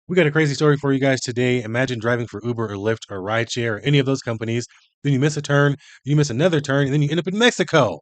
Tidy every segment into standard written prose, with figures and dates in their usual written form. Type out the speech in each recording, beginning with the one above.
We got a crazy story for you guys today. Imagine driving for Uber or Lyft or rideshare or any of those companies. Then you miss a turn, you miss another turn, and then you end up in Mexico.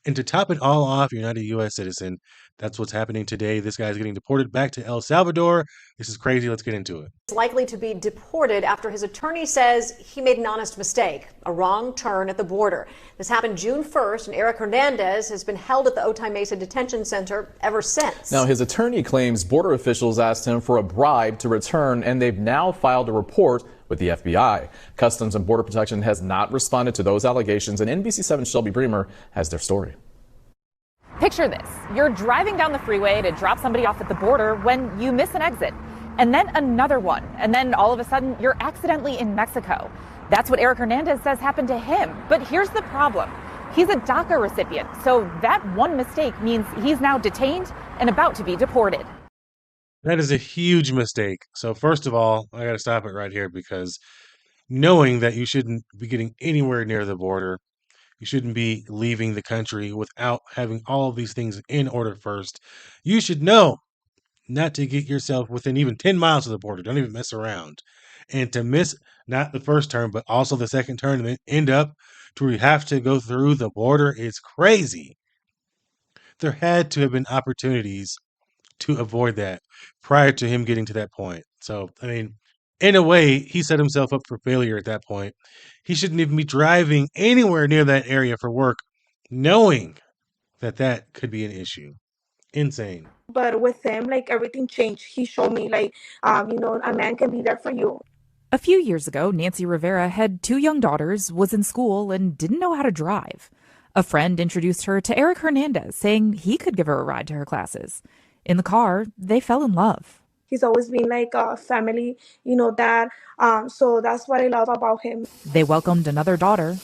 And to top it all off, you're not a U.S. citizen. That's what's happening today. This guy's getting deported back to El Salvador. This is crazy. Let's get into it. Likely to be deported after his attorney says he made an honest mistake, a wrong turn at the border. This happened June 1st, and Eric Hernandez has been held at the Otay Mesa Detention Center ever since. Now, his attorney claims border officials asked him for a bribe to return, and they've now filed a report with the FBI. Customs and Border Protection has not responded to those allegations, and NBC7's Shelby Bremer has their story. Picture this. You're driving down the freeway to drop somebody off at the border when you miss an exit, and then another one, and then all of a sudden you're accidentally in Mexico. That's what Eric Hernandez says happened to him. But here's the problem. He's a DACA recipient, so that one mistake means he's now detained and about to be deported. That is a huge mistake. So, first of all, I got to stop it right here because knowing that you shouldn't be getting anywhere near the border, you shouldn't be leaving the country without having all of these things in order first. You should know not to get yourself within even 10 miles of the border. Don't even mess around. And to miss not the first turn, but also the second turn and then end up to where you have to go through the border is crazy. There had to have been opportunities to avoid that prior to him getting to that point. So, I mean, in a way, he set himself up for failure at that point. He shouldn't even be driving anywhere near that area for work, knowing that that could be an issue. Insane. But with him, like everything changed. He showed me like, a man can be there for you. A few years ago, Nancy Rivera had two young daughters, was in school, and didn't know how to drive. A friend introduced her to Eric Hernandez, saying he could give her a ride to her classes. In the car, they fell in love. He's always been like a family, dad. So that's what I love about him. They welcomed another daughter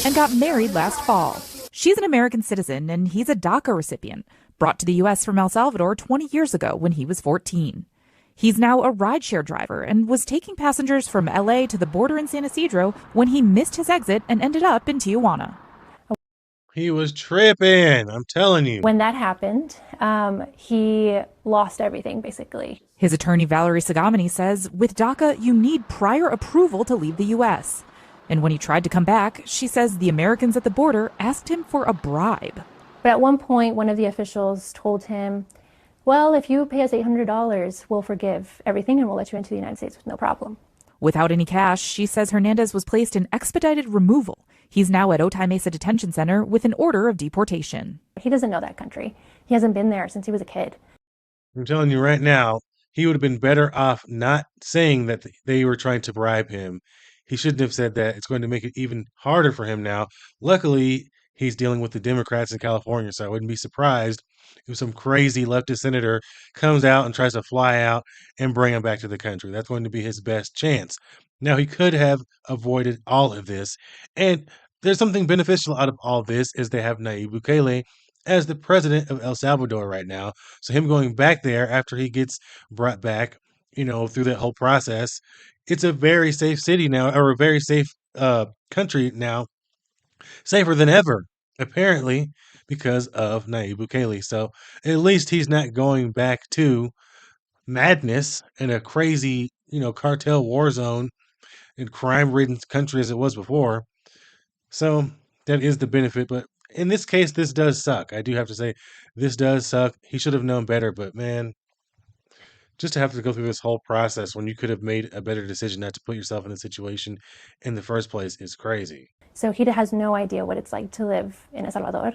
and got married last fall. She's an American citizen, and he's a DACA recipient, brought to the U.S. from El Salvador 20 years ago when he was 14. He's now a rideshare driver and was taking passengers from L.A. to the border in San Isidro when he missed his exit and ended up in Tijuana. He was tripping, I'm telling you. When that happened, he lost everything, basically. His attorney, Valerie Sagamini, says with DACA, you need prior approval to leave the U.S. And when he tried to come back, she says the Americans at the border asked him for a bribe. But at one point, one of the officials told him, well, if you pay us $800, we'll forgive everything and we'll let you into the United States with no problem. Without any cash, she says Hernandez was placed in expedited removal. He's now at Otay Mesa Detention Center with an order of deportation. He doesn't know that country. He hasn't been there since he was a kid. I'm telling you right now, he would have been better off not saying that they were trying to bribe him. He shouldn't have said that. It's going to make it even harder for him now. Luckily, he's dealing with the Democrats in California, so I wouldn't be surprised if some crazy leftist senator comes out and tries to fly out and bring him back to the country. That's going to be his best chance. Now, he could have avoided all of this, and there's something beneficial out of all this is they have Nayib Bukele as the president of El Salvador right now. So him going back there after he gets brought back, through that whole process, it's a very safe city now, or a very safe country now, safer than ever, apparently, because of Nayib Bukele. So at least he's not going back to madness in a crazy, cartel war zone and crime-ridden country as it was before. So that is the benefit, but in this case, this does suck. I do have to say, this does suck. He should have known better, but man, just to have to go through this whole process when you could have made a better decision not to put yourself in a situation in the first place is crazy. So he has no idea what it's like to live in El Salvador.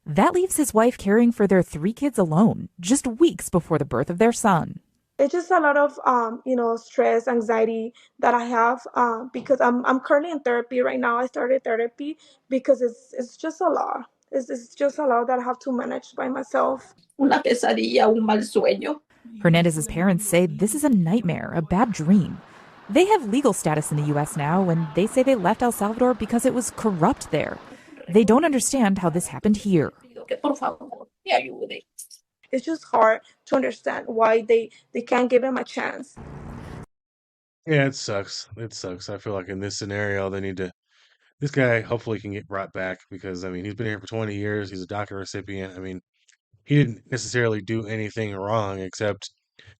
That leaves his wife caring for their three kids alone, just weeks before the birth of their son. It's just a lot of stress, anxiety that I have because I'm currently in therapy right now. I started therapy because it's just a lot. It's just a lot that I have to manage by myself. Una pesadilla, un mal sueño. Hernandez's parents say this is a nightmare, a bad dream. They have legal status in the U.S. now, and they say they left El Salvador because it was corrupt there. They don't understand how this happened here. Que por favor, me ayude. It's just hard to understand why they can't give him a chance. Yeah, it sucks. It sucks. I feel like in this scenario, they need to. This guy hopefully can get brought back because, I mean, he's been here for 20 years. He's a DACA recipient. I mean, he didn't necessarily do anything wrong except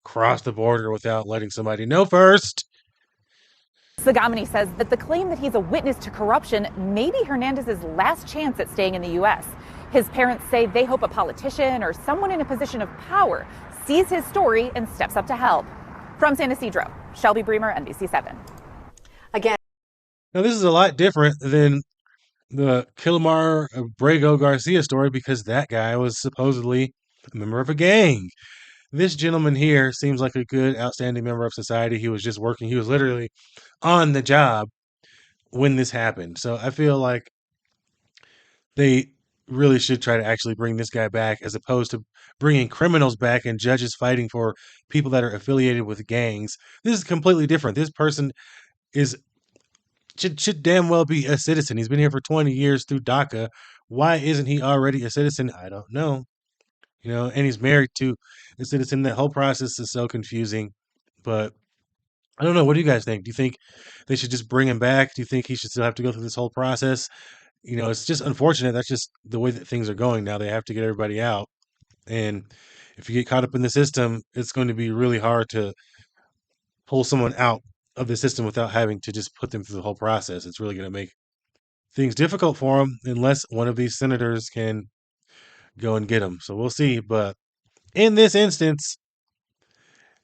cross the border without letting somebody know first. Sagamini says that the claim that he's a witness to corruption may be Hernandez's last chance at staying in the U.S. His parents say they hope a politician or someone in a position of power sees his story and steps up to help. From San Ysidro, Shelby Bremer, NBC7. Again. Now, this is a lot different than the Kilmar Brago Garcia story because that guy was supposedly a member of a gang. This gentleman here seems like a good, outstanding member of society. He was just working, he was literally on the job when this happened. So I feel like they really should try to actually bring this guy back as opposed to bringing criminals back and judges fighting for people that are affiliated with gangs. This is completely different. This person is should damn well be a citizen. He's been here for 20 years through DACA. Why isn't he already a citizen? I don't know. And he's married to a citizen. That whole process is so confusing. But I don't know. What do you guys think? Do you think they should just bring him back? Do you think he should still have to go through this whole process? It's just unfortunate. That's just the way that things are going now. They have to get everybody out. And if you get caught up in the system, it's going to be really hard to pull someone out of the system without having to just put them through the whole process. It's really going to make things difficult for them unless one of these senators can go and get them. So we'll see. But in this instance,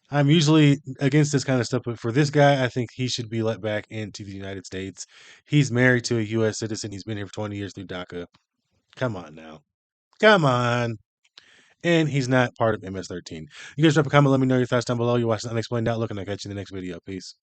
I'm usually against this kind of stuff, but for this guy, I think he should be let back into the United States. He's married to a U.S. citizen. He's been here for 20 years through DACA. Come on now. Come on. And he's not part of MS-13. You guys drop a comment. Let me know your thoughts down below. You're watching Unexplained Outlook, and I'll catch you in the next video. Peace.